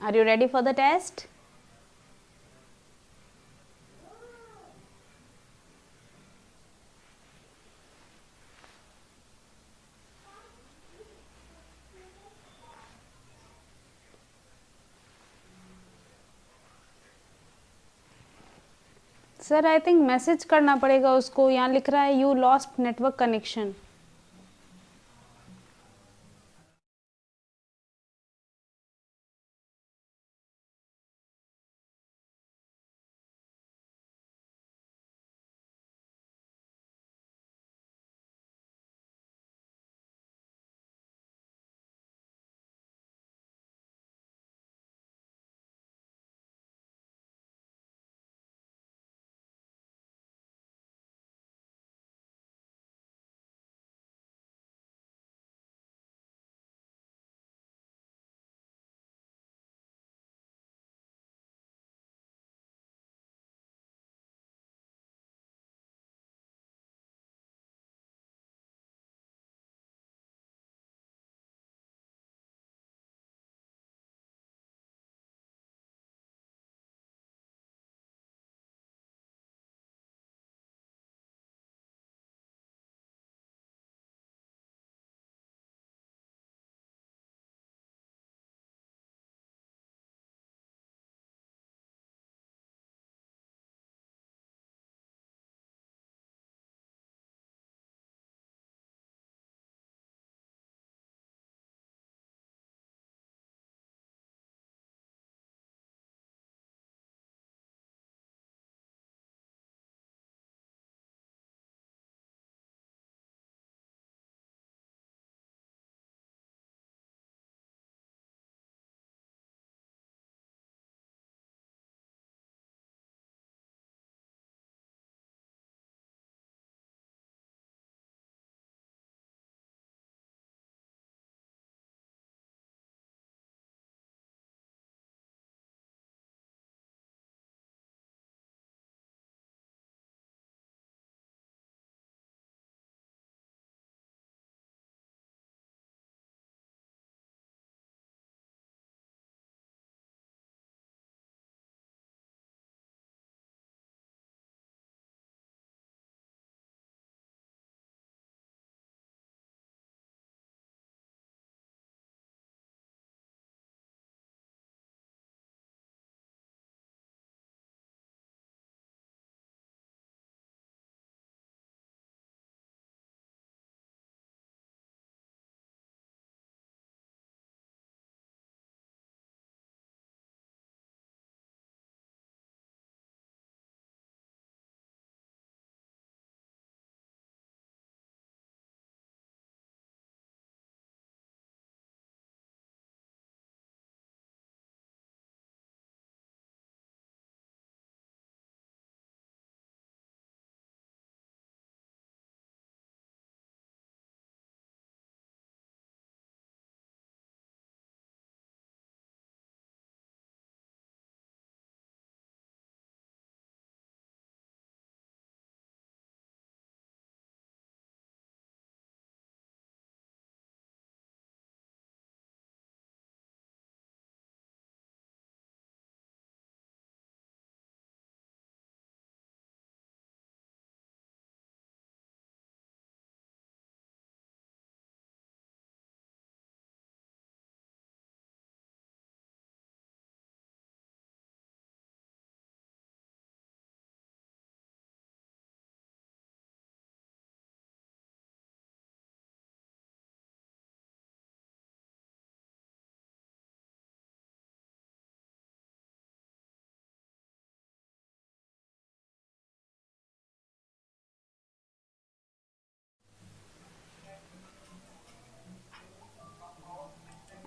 Are you ready for the test? Sir I think message करना पड़ेगा उसको. यहाँ लिख रहा है you lost network connection.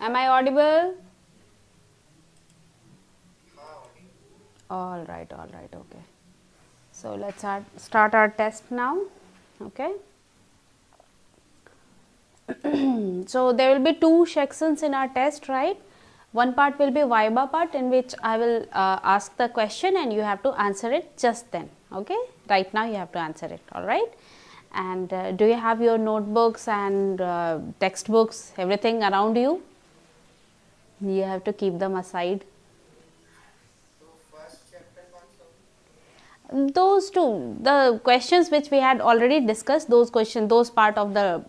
Am I audible? All right, okay. So let's start our test now. Okay. So there will be two sections in our test, right? One part will be Viva part, in which I will ask the question and you have to answer it just then. Okay, right now you have to answer it. All right. And do you have your notebooks and textbooks, everything around you? You have to keep them aside. Those two, the questions which we had already discussed, those questions, those part of the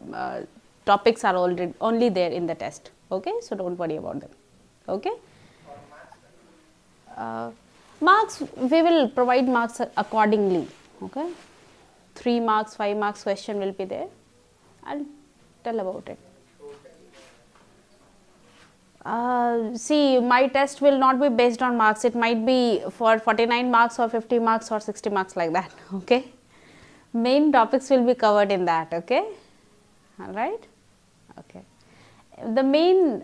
topics are already only there in the test. Okay, so don't worry about them. Okay. Marks, we will provide marks accordingly. Okay, 3 marks, 5 marks question will be there. I'll tell about it. See, my test will not be based on marks. It might be for 49 marks or 50 marks or 60 marks, like that. Okay, main topics will be covered in that. Okay, all right. Okay, the main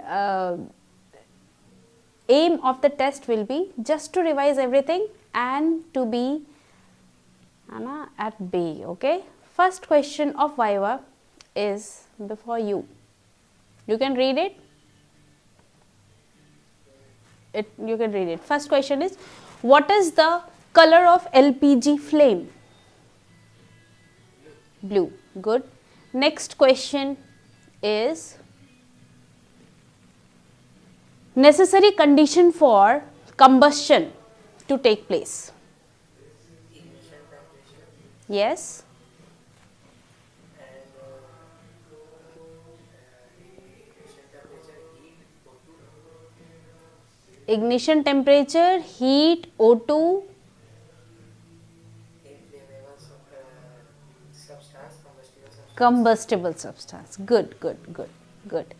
aim of the test will be just to revise everything and to be at bay. Okay, first question of Viva is before you. You can read it. You can read it. First question is, what is the color of LPG flame? Blue. Good. Next question is, necessary condition for combustion to take place. Yes. Ignition temperature, heat, O2, combustible substance. Good, good, good, good.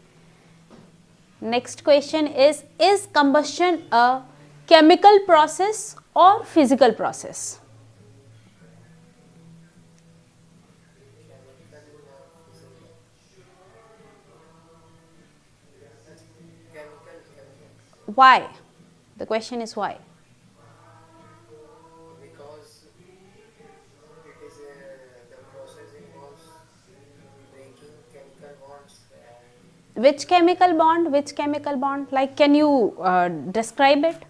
Next question is combustion a chemical process or physical process? Why? The question is why? Because it is the process involves breaking chemical bonds. Which chemical bond? Which chemical bond? Like, can you describe it?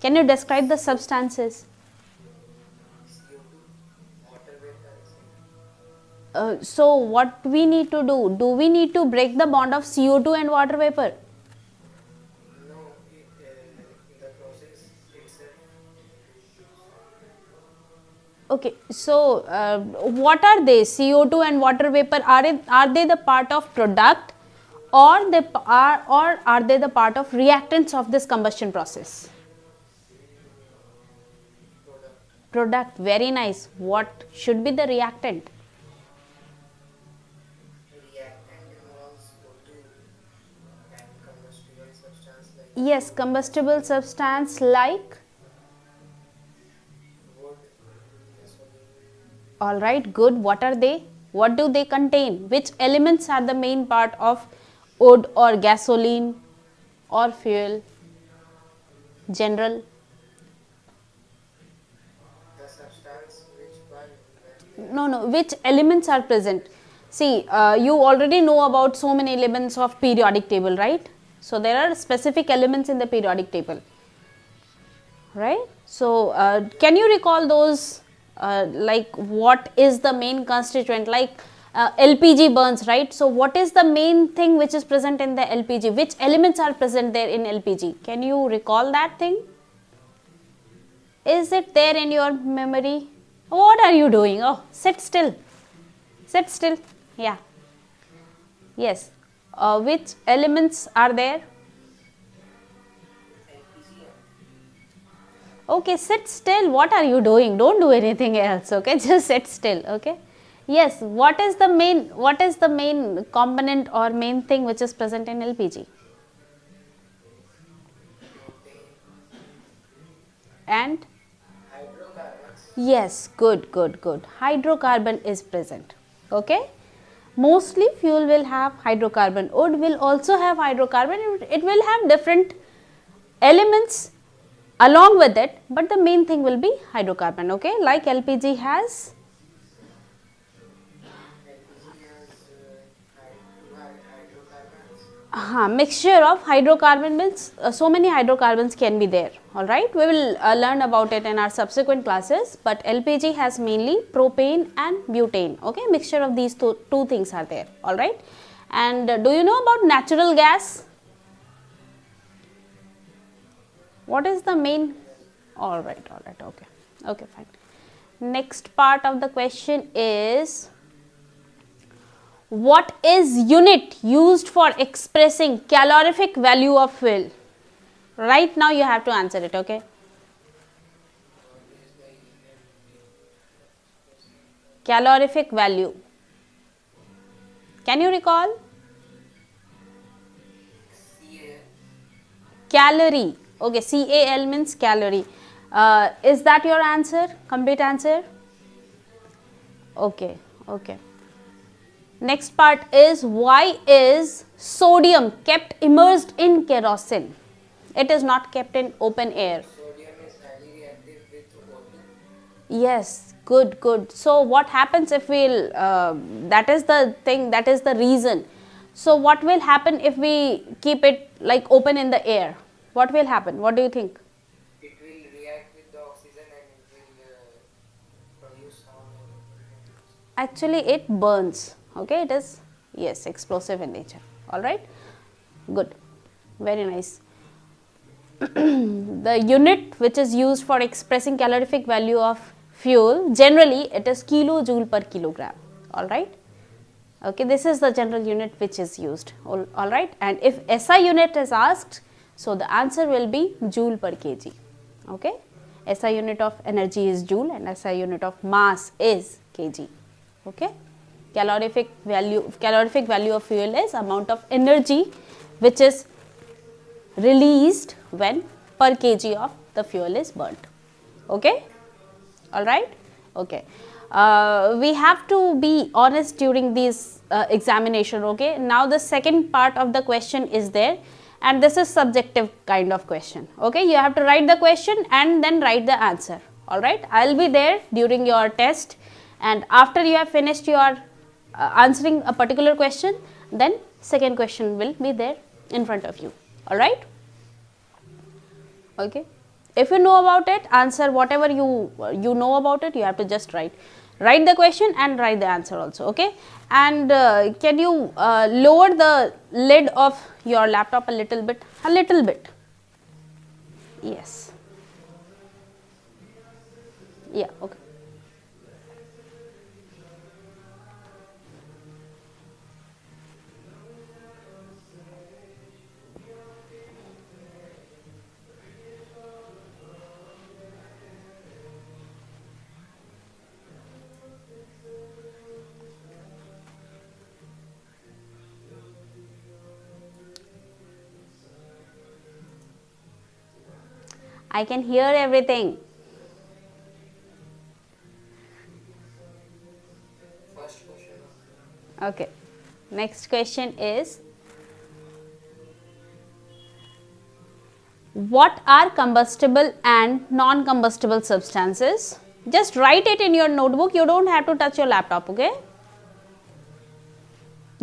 Can you describe the substances? CO2, water vapor. So, what we need to do? Do we need to break the bond of CO2 and water vapor? No, in the process itself. Okay, so what are they? CO2 and water vapor, are they the part of product, or are they the part of reactants of this combustion process? Product. Very nice. What should be the reactant? Reactant involves O2 and combustible substance like Yes, combustible substance like. wood, gasoline. Alright, good. What are they? What do they contain? Which elements are the main part of wood or gasoline or fuel? General. The substance which burn No, which elements are present? See, you already know about so many elements of periodic table, right? So, there are specific elements in the periodic table, right? So, can you recall those, like what is the main constituent, like LPG burns, right? So, what is the main thing which is present in the LPG? Which elements are present there in LPG? Can you recall that thing? Is it there in your memory? What are you doing? Oh, sit still. Sit still. Yeah. Yes. Which elements are there? Okay, sit still. What are you doing? Don't do anything else. Okay, just sit still. Okay. Yes. What is the main component or main thing which is present in LPG? And hydrocarbons. yes, good. Hydrocarbon is present. Okay. Mostly fuel will have hydrocarbon. Wood will also have hydrocarbon. It will have different elements along with it, but the main thing will be hydrocarbon. Okay, like LPG has. LPG has hydrocarbons. Mixture of hydrocarbon means so many hydrocarbons can be there. Alright, we will learn about it in our subsequent classes, but LPG has mainly propane and butane. Okay, mixture of these two things are there. Alright, and do you know about natural gas? What is the main? All right, okay, okay, fine. Next part of the question is, what is unit used for expressing calorific value of fuel? Right now you have to answer it, okay? What is the unit used for expressing Calorific value. Can you recall? CA? Calorie. Okay, CAL means calorie. Is that your answer? Complete answer? Okay, okay. Next part is, why is sodium kept immersed in kerosene? It is not kept in open air. Sodium is highly reactive with O2. Yes, good, good. So what happens if we'll, that is the thing, that is the reason. So what will happen if we keep it like open in the air? What will happen? What do you think? It will react with the oxygen and it will produce sound and Actually it burns. Okay, it is, yes, explosive in nature. All right, good, very nice. The unit which is used for expressing calorific value of fuel, generally it is kilojoule per kilogram. All right, okay, this is the general unit which is used. All right, and if SI unit is asked, so the answer will be joule per kg. Okay, SI unit of energy is joule and SI unit of mass is kg. Okay, calorific value of fuel is amount of energy which is released when per kg of the fuel is burnt. Okay, all right, okay. We have to be honest during this examination. Okay, now the second part of the question is there, and this is subjective kind of question. Okay, you have to write the question and then write the answer. All right, I'll be there during your test, and after you have finished your answering a particular question, then second question will be there in front of you. All right, okay. If you know about it, answer whatever you know about it, you have to just write the question and write the answer also. Okay, and can you lower the lid of your laptop a little bit, yes, yeah, okay. I can hear everything. first question. Okay, next question is, what are combustible and non-combustible substances? Just write it in your notebook, you don't have to touch your laptop. Okay,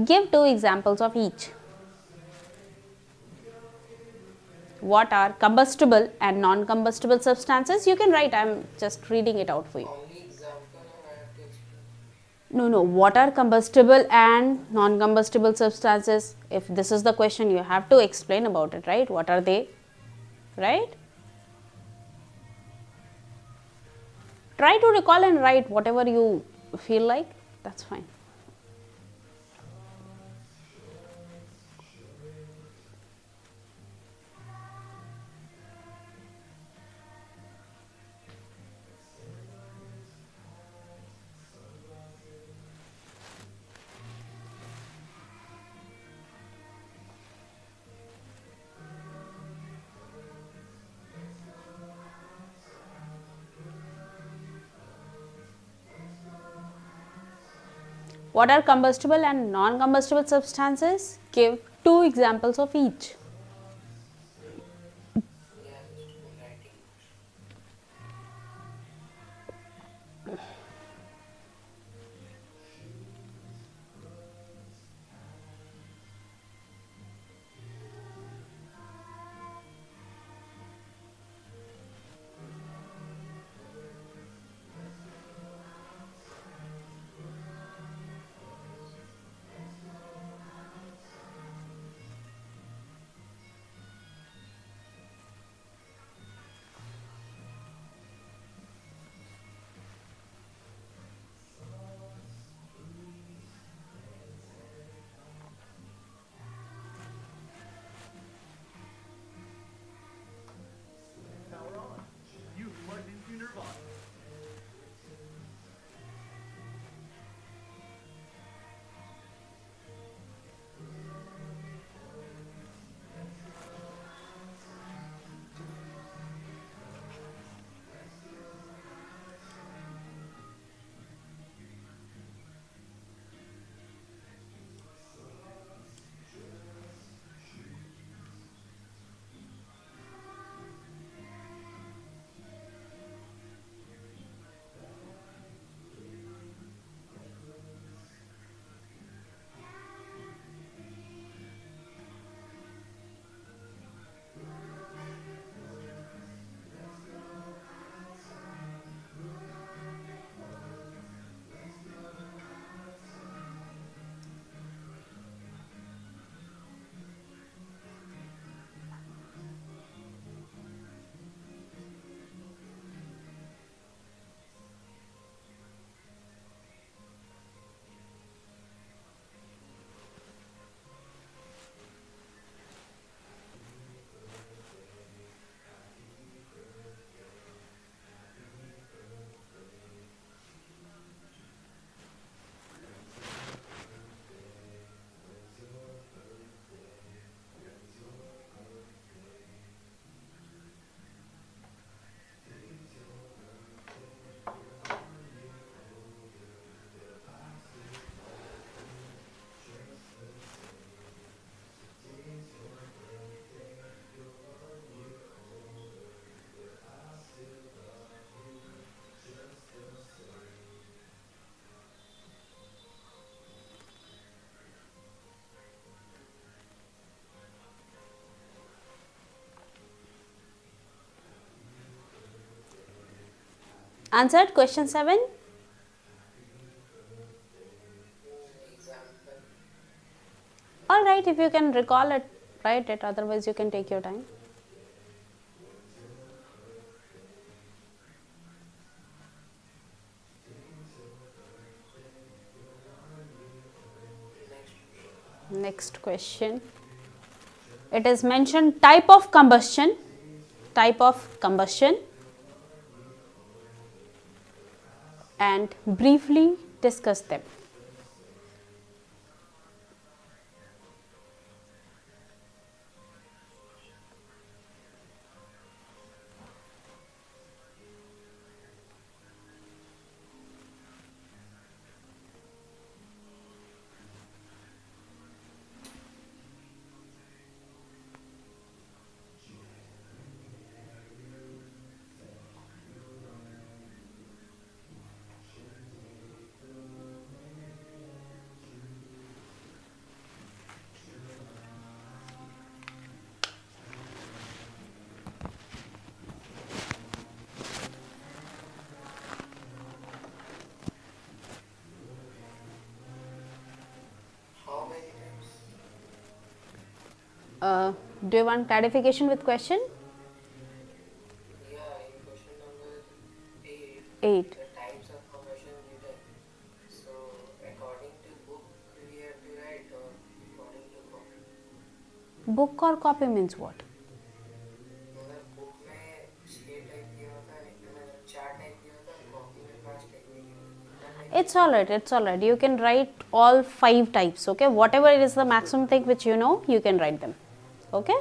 give two examples of each. What are combustible and non-combustible substances? You can write, I am just reading it out for you. Only example or I have to explain? No, what are combustible and non-combustible substances? If this is the question, you have to explain about it, right? What are they, right? Try to recall and write whatever you feel like, that's fine. What are combustible and non-combustible substances? Give two examples of each. Yeah, just writing. Answered question 7? Example. Alright, if you can recall it, write it, otherwise you can take your time. Next question. It is mentioned type of combustion, and briefly discuss them. How many times? Do you want clarification with question? Yeah, in question number 8, 8. the types of combustion written. So, according to book, we have to write or according to copy. Book or copy means what? मतलब book में 6 type दिया होता है, मतलब 4 type दिया होता है, copy में 5 टाइप दिया होता है, कितना type? It's alright, it's alright. You can write all 5 types, okay? Whatever is the maximum thing which you know, you can write them, okay?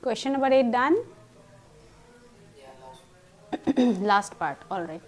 Question number 8 done. Yeah, last. Last part. All right.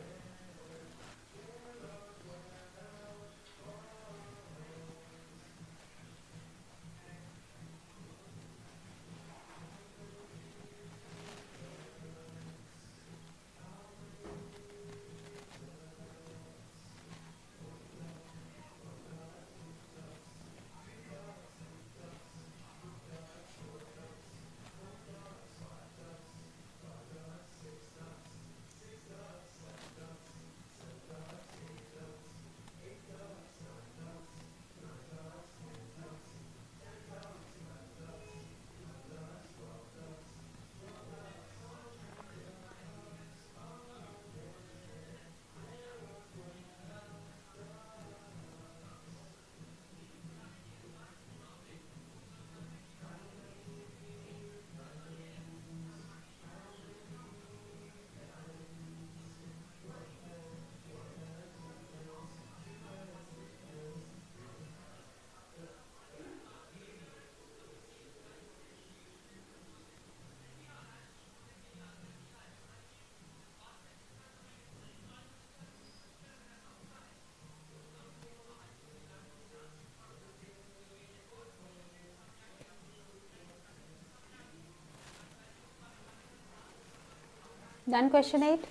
Done question 8.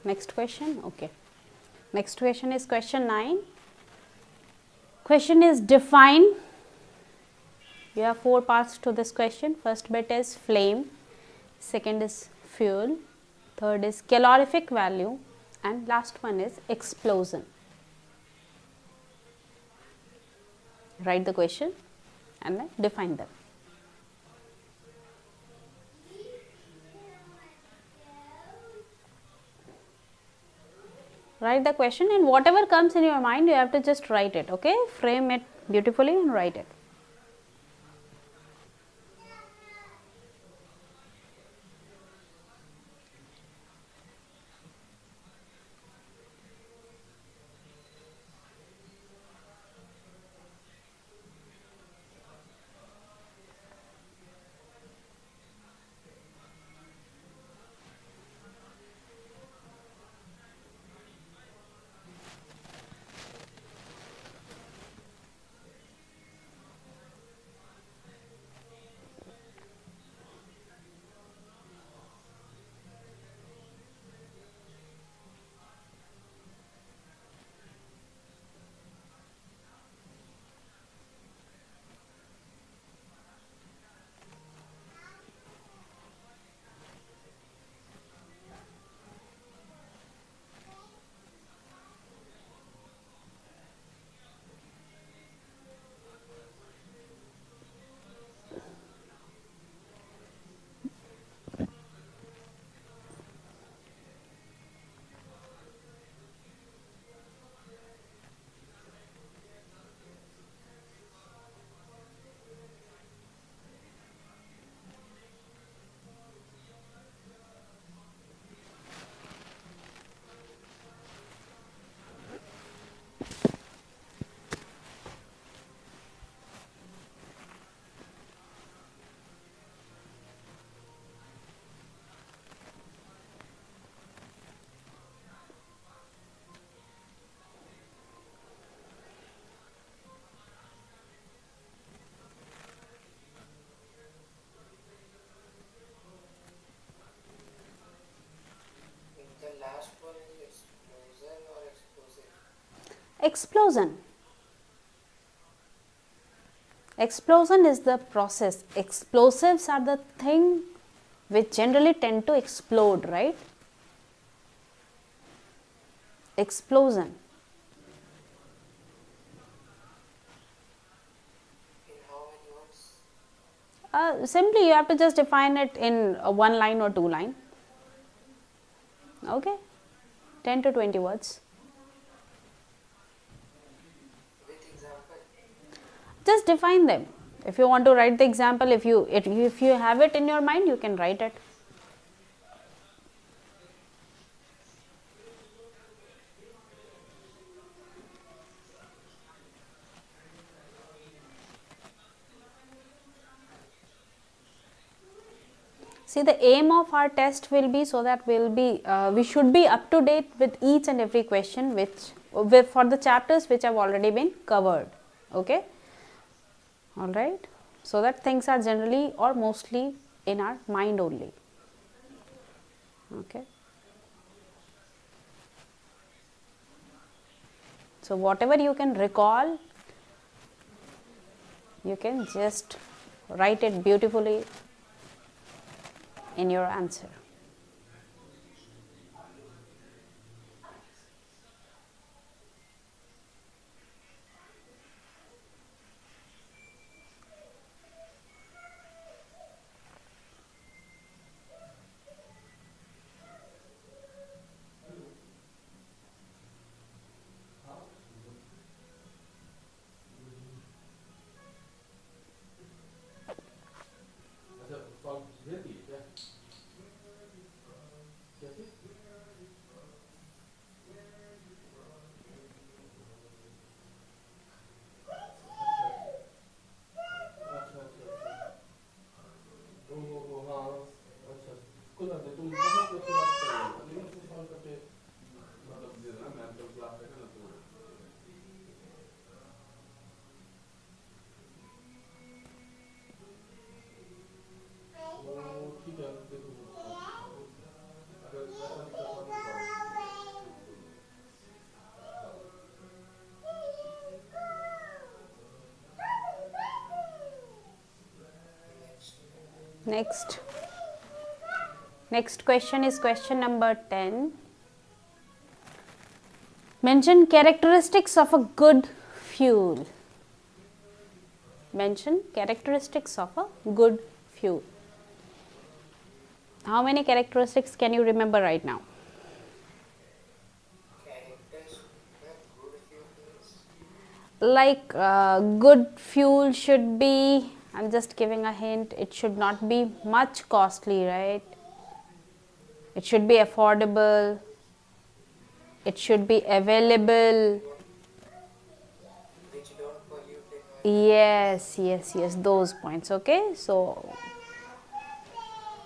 Next question. Okay. Next question is question 9. Question is define. You have 4 parts to this question. First bit is flame, second is fuel, third is calorific value, and last one is explosion. Write the question and then define them. Write the question, and whatever comes in your mind you have to just write it. Okay, frame it beautifully and write it. The last one is explosion or explosive? Explosion. Explosion is the process. Explosives are the thing which generally tend to explode, right? Explosion. In how many words? Simply you have to just define it in 1 line or 2 line. Okay, 10 to 20 words. With example? Just define them. If you want to write the example, if you have it in your mind, you can write it. See, the aim of our test will be so that we should be up to date with each and every question for the chapters which have already been covered. Okay, all right, so that things are generally or mostly in our mind only. Okay, so whatever you can recall, you can just write it beautifully in your answer. Next. Next question is question number 10. Mention characteristics of a good fuel. Mention characteristics of a good fuel. How many characteristics can you remember right now? Characters that good fuel means. Like good fuel should be, I'm just giving a hint, it should not be much costly, right? It should be affordable. It should be available. Which don't pollute environment. Yes, those points. Okay, so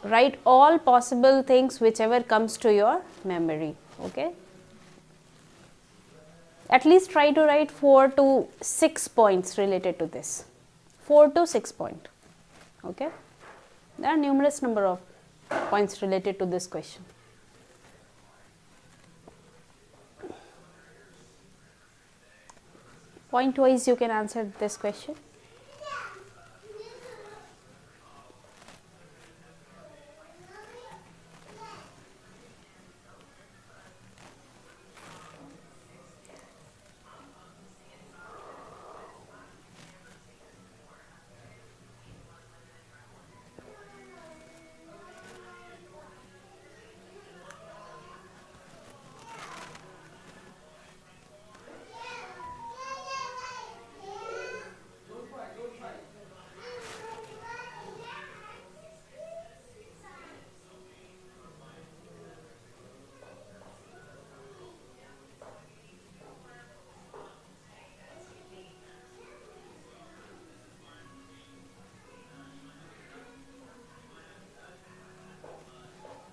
write all possible things whichever comes to your memory. Okay, at least try to write 4 to 6 points related to this. 4 to 6 point. Okay, there are numerous number of points related to this question. Point wise you can answer this question.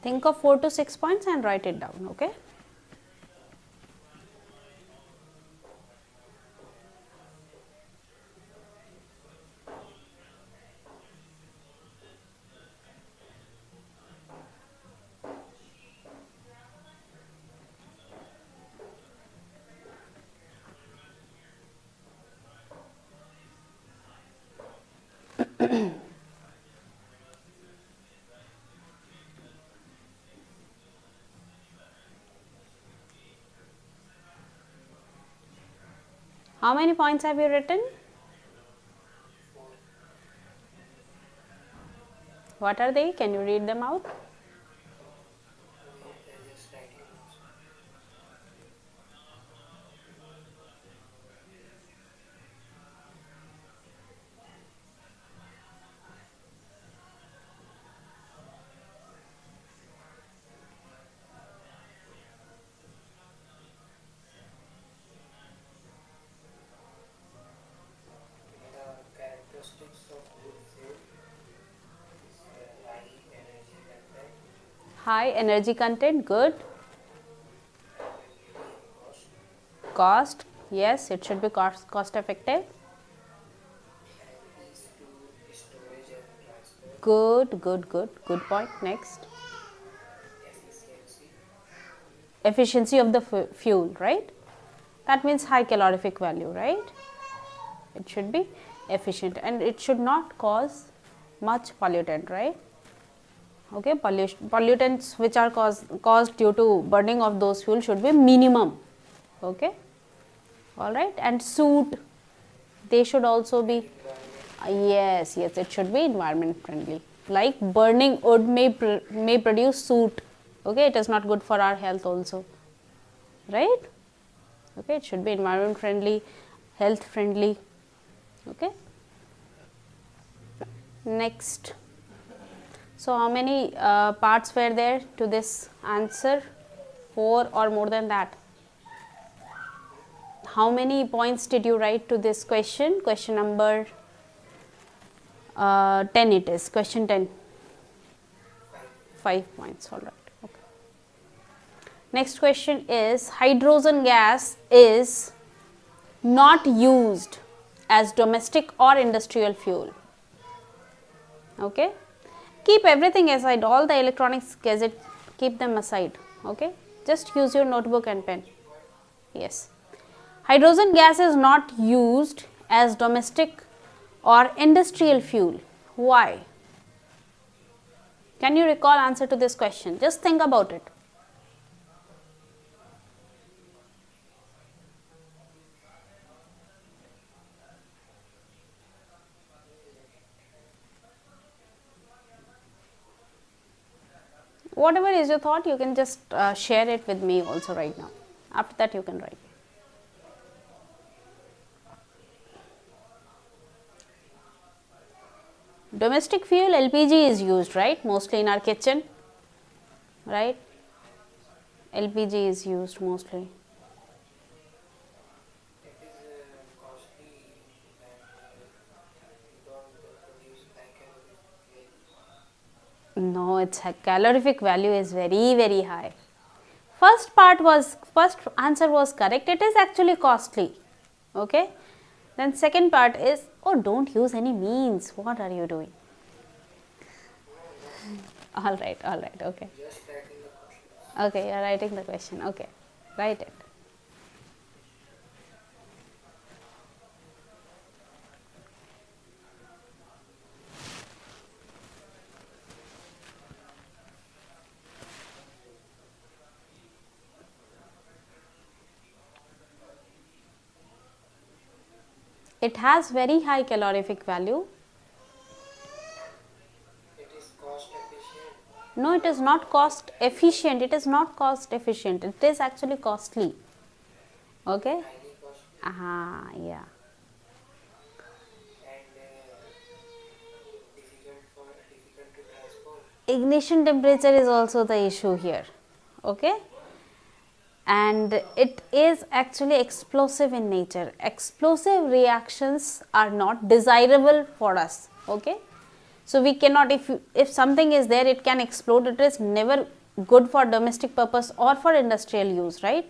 Think of 4 to 6 points and write it down. Okay. How many points have you written? What are they? Can you read them out? Wait, I just writing notes. The characteristics of good fuel is high energy High energy content, good. Cost, yes, it should be cost effective. and ease to storage and transport. Good point. Next, Efficiency, efficiency of the fuel, right? That means high calorific value, right? It should be efficient and it should not cause much pollutant, right? Okay, pollutants which are caused due to burning of those fuel should be minimum. Okay, all right, and soot, they should also be, environment, yes, it should be environment friendly. Like burning wood may produce soot. Okay, it is not good for our health also, right? Okay, it should be environment friendly, health friendly. Okay, next. So how many parts were there to this answer? 4 or more than that? How many points did you write to this question? Question number 10 it is. Question 10. 5 points, alright. Okay. Next question is, hydrogen gas is not used as domestic or industrial fuel. Okay. Keep everything aside, all the electronics gadgets, keep them aside. Okay. Just use your notebook and pen. Yes. Hydrogen gas is not used as domestic or industrial fuel. Why? Can you recall answer to this question? Just think about it. Whatever is your thought, you can just share it with me also right now. After that, you can write. Domestic fuel, LPG is used, right? Mostly in our kitchen, right? LPG is used mostly. it is costly and don't produce high calorific value. No, its calorific value is very high. First answer was correct. It is actually costly. Okay. Then second part is, oh, don't use any means. What are you doing? All right. Okay. Just writing the questions. Okay, you are writing the question. Okay, write it. It has very high calorific value. It is cost efficient. No, it is not cost efficient. It is not cost efficient. It is actually costly. Okay. Highly costly Yeah. and difficult to transport. Ignition temperature is also the issue here. Okay. And it is actually explosive in nature. Explosive reactions are not desirable for us. Okay. So we cannot, if something is there, it can explode. It is never good for domestic purpose or for industrial use, right?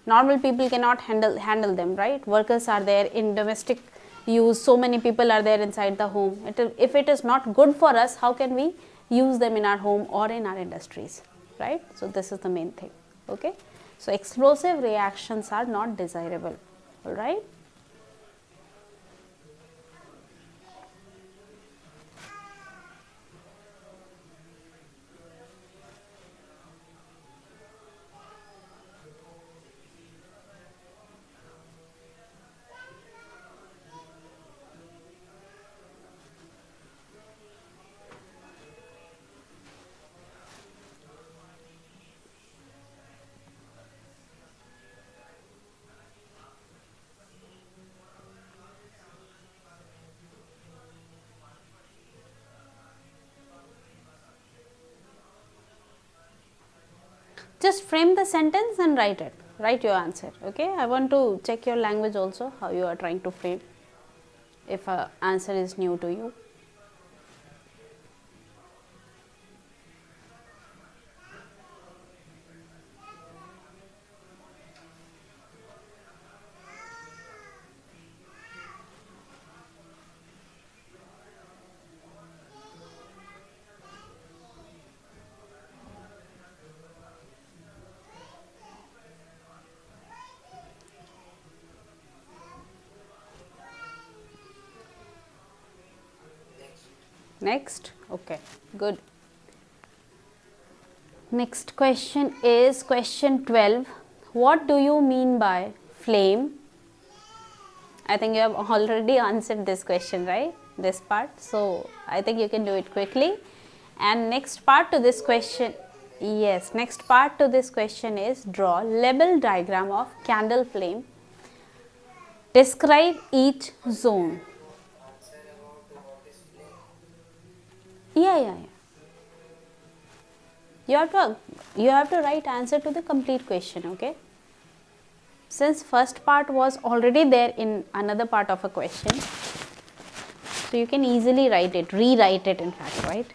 Normal people cannot handle them, right? Workers are there in domestic use. So many people are there inside the home. If it is not good for us, how can we use them in our home or in our industries, right? So this is the main thing. Okay. So explosive reactions are not desirable. All right. Just frame the sentence and write it. Write your answer. Okay. I want to check your language also, how you are trying to frame, if a answer is new to you. Next. Okay, good. Next question is question 12. What do you mean by flame? I think you have already answered this question, right? This part. So I think you can do it quickly. And next part to this question, yes, next part to this question is draw label diagram of candle flame. Describe each zone. Answer about what is flame. Yeah. You have to write answer to the complete question, okay? Since first part was already there in another part of a question, so you can easily write it, rewrite it in fact, right?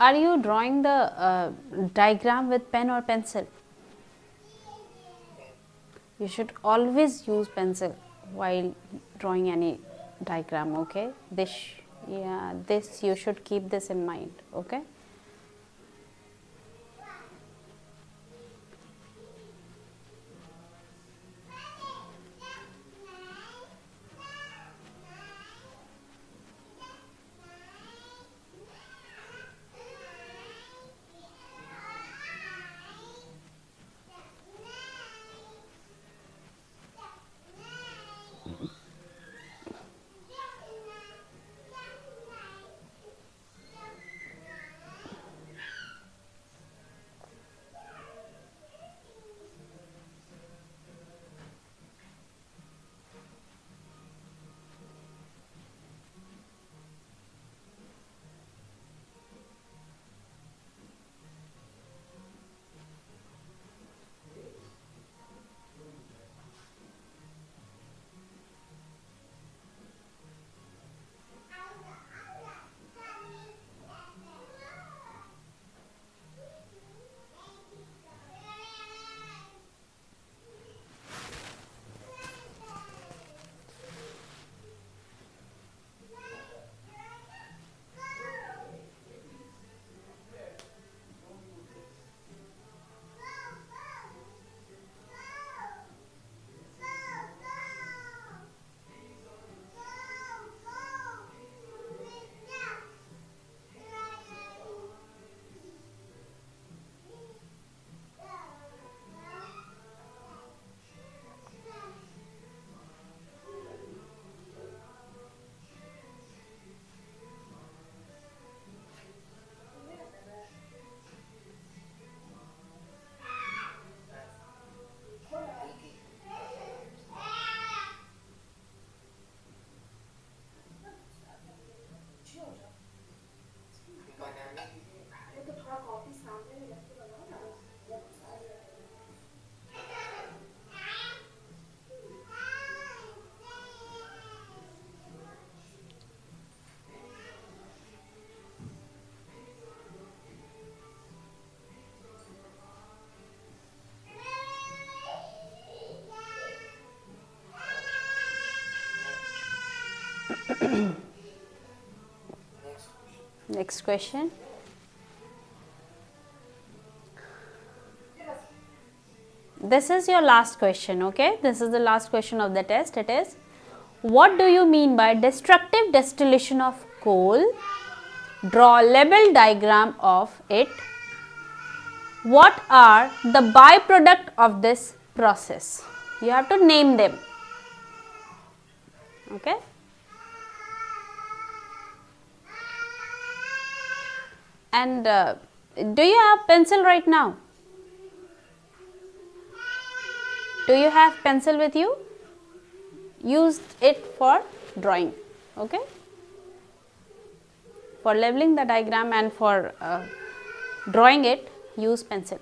Are you drawing the diagram with pen or pencil? You should always use pencil while drawing any diagram, okay? This you should keep this in mind, okay? बनाने की वो तो थोड़ा coffee सामने में रख के बनाओ ना जब सारे Next question. this is your last question. Okay, this is the last question of the test. It is, what do you mean by destructive distillation of coal? Draw label diagram of it. What are the byproduct of this process? You have to name them. Okay. And do you have pencil right now? Do you have pencil with you? Use it for drawing. Okay. For labeling the diagram and for drawing it, use pencil.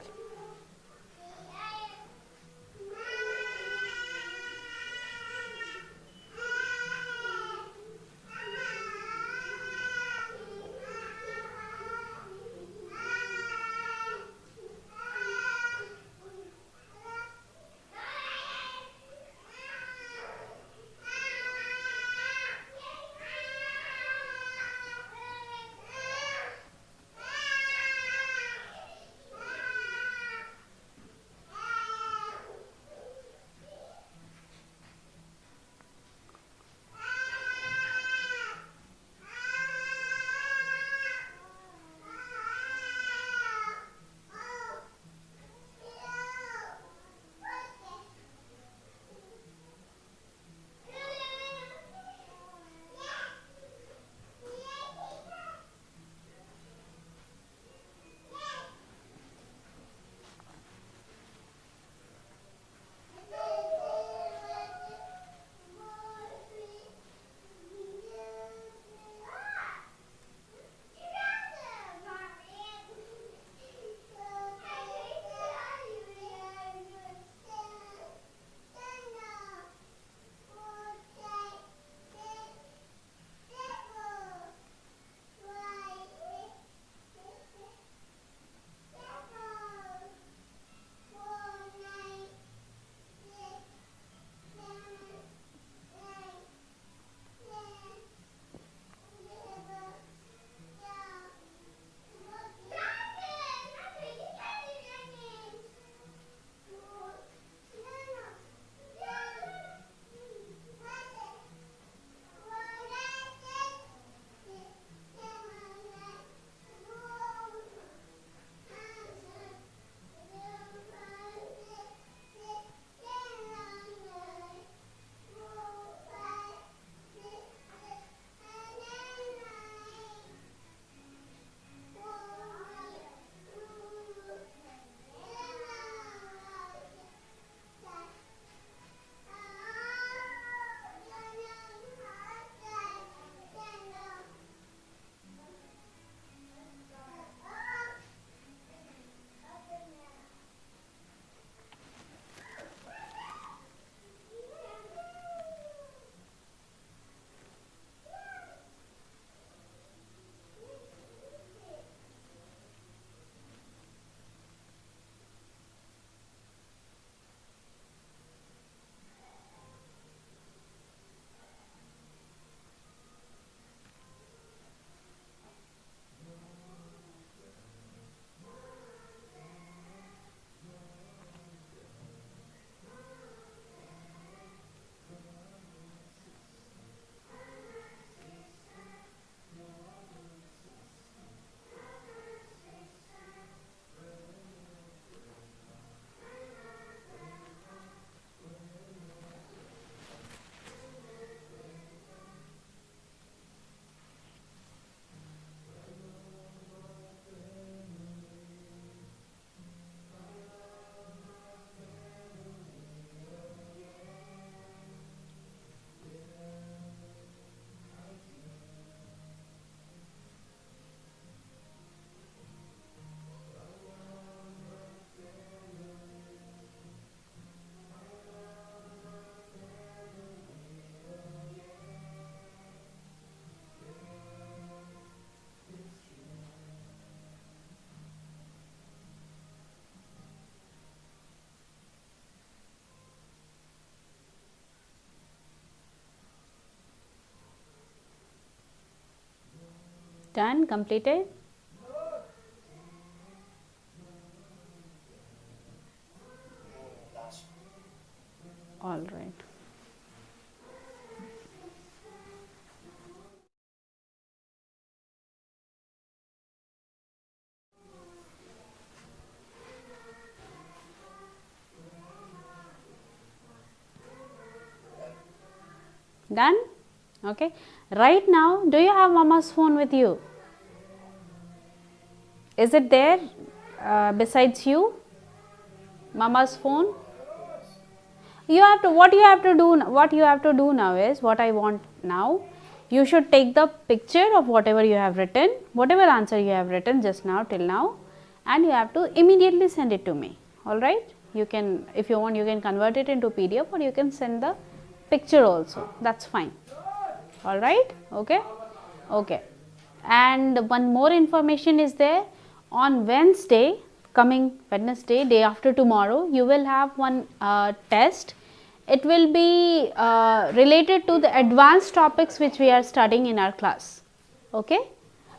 Done, completed. All right. Done? Okay. Right now, do you have mama's phone with you? Is it there besides you? Mama's phone? You have to, what you have to do, what you have to do now is, what I want now, you should take the picture of whatever you have written, whatever answer you have written just now till now, and you have to immediately send it to me. All right, you can, if you want, you can convert it into PDF, or you can send the picture also, that's fine. All right, okay, okay. And one more information is there. On Wednesday, coming Wednesday, day after tomorrow, you will have one test. It will be related to the advanced topics which we are studying in our class. Okay.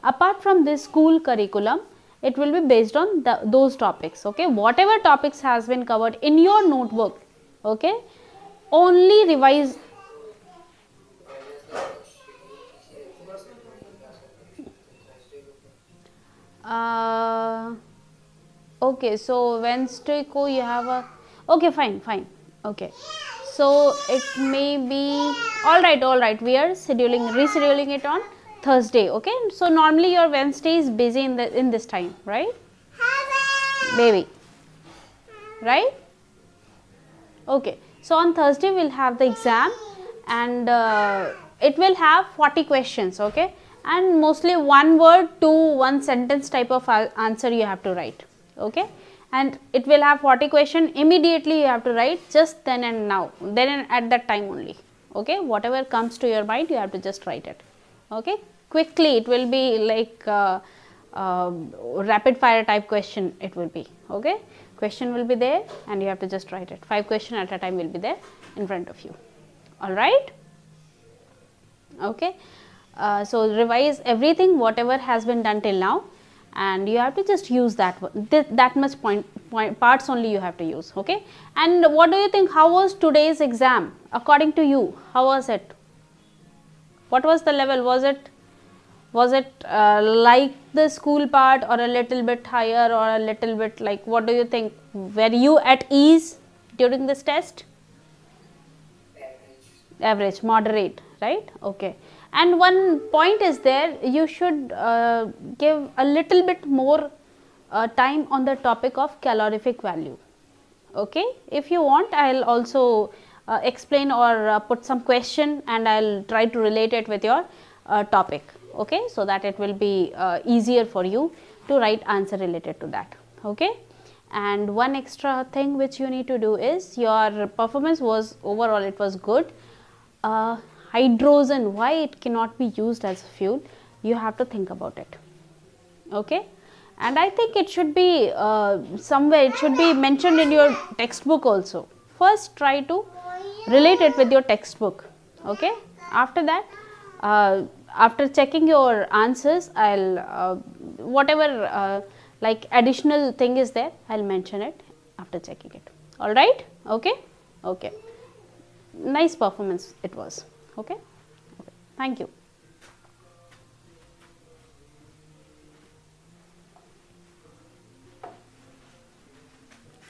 Apart from this school curriculum, it will be based on those topics. Okay. Whatever topics has been covered in your notebook, okay, only revise. Okay, so Wednesday ko you have a, okay, fine, okay, so it may be, all right, we are rescheduling it on Thursday. Okay, so normally your Wednesday is busy in this time, right, baby, right? Okay, so on Thursday we'll have the exam, and it will have 40 questions. Okay, and mostly one word to one sentence type of answer you have to write. Okay, and it will have 40 question. Immediately you have to write, just then and now, then and at that time only. Okay, whatever comes to your mind, you have to just write it. Okay, quickly, it will be like rapid fire type question it will be. Okay, question will be there and you have to just write it. 5 questions at a time will be there in front of you. All right. Okay, so revise everything whatever has been done till now, and you have to just use that much parts only you have to use. Okay, and what do you think, how was today's exam according to you? How was it? What was the level? Was it like the school part, or a little bit higher, or a little bit like, what do you think? Were you at ease during this test? Average, moderate, right? Okay. And one point is there, you should give a little bit more time on the topic of calorific value. Okay, if you want, I'll also explain or put some question, and I'll try to relate it with your topic. Okay, so that it will be easier for you to write answer related to that. Okay, and one extra thing which you need to do is, your performance was overall, it was good. Hydrogen, why it cannot be used as fuel, you have to think about it. Okay, and I think it should be somewhere, it should be mentioned in your textbook also. First try to relate it with your textbook. Okay, after that, after checking your answers, I'll whatever like additional thing is there, I'll mention it after checking it. All right. Okay, okay, nice performance it was. Okay, okay. Thank you.